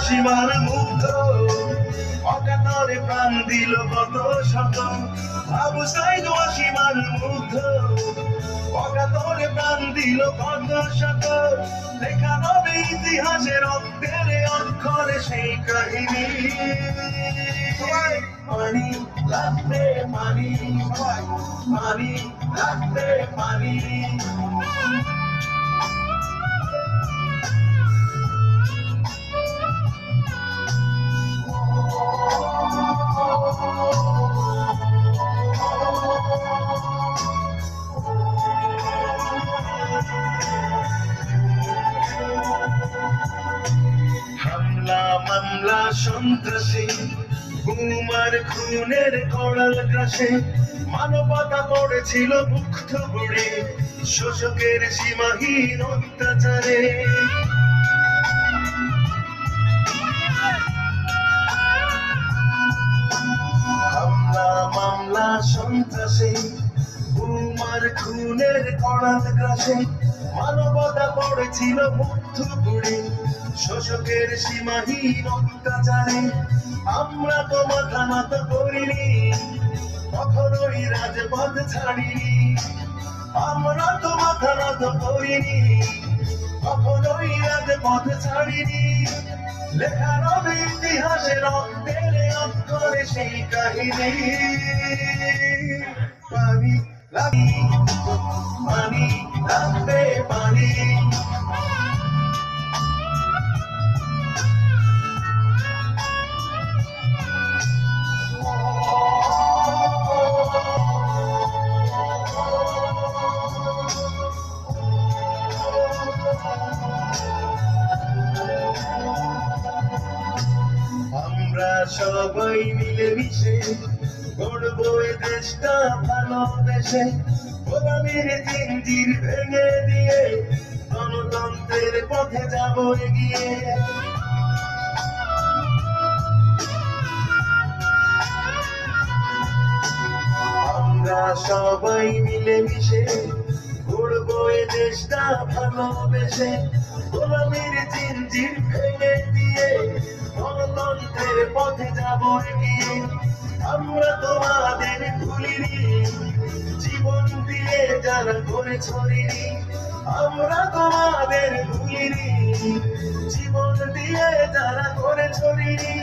অসীমার মুগ্ধ অকাতরে প্রাণ দিল কত শত। আবু সাইদ অসীমার মুগ্ধ অকাতরে প্রাণ দিল কত শত। লেখা নবে ইতিহাসের অক্ষরে অক্ষরে সেই কাহিনী। পানি লাগবে পানি, পানি লাগবে পানি। হামলা মামলা সন্ত্রাসী গুমার খুনের কড়াল গ্রাসে মানবতা পড়েছিল মুগ্ধ বুড়ি শোষকের সীমাহীন অত্যাচারে। হামলা মামলা সন্ত্রাসী গুমার খুনের কড়াল গ্রাসে মানবতা পড়েছিল মুগ্ধ বুড়ি শোষকের সীমাহীন অত্যাচারে। আমরা তো মাথা নত করিনি, কখনোই রাজপথ ছাড়িনি। আমরা তো মাথা নত করিনি, কখনোই রাজপথ ছাড়িনি। লেখা রবে ইতিহাসের অক্ষরে অক্ষরে সেই কাহিনী। পানি লাগবে পানি লাগবে পানি। আমরা সবাই মিলেমিশে গড়বো এ দেশটা ভালোবেসে। গোলামীর জিঞ্জির ভেঙে দিয়ে গণতন্ত্রের পথে যাবো এগিয়ে। আমরা সবাই মিলেমিশে গড়বো এ দেশটা ভালোবেসে। গোলামীর জিঞ্জির ভেঙে দিয়ে গণতন্ত্রের পথে যাবো এগিয়ে। আমরা তোমাদের ভুলিনি, জীবন দিয়ে যারা করেছ ঋণী। আমরা তোমাদের ভুলিনি, জীবন দিয়ে যারা করেছ ঋণী।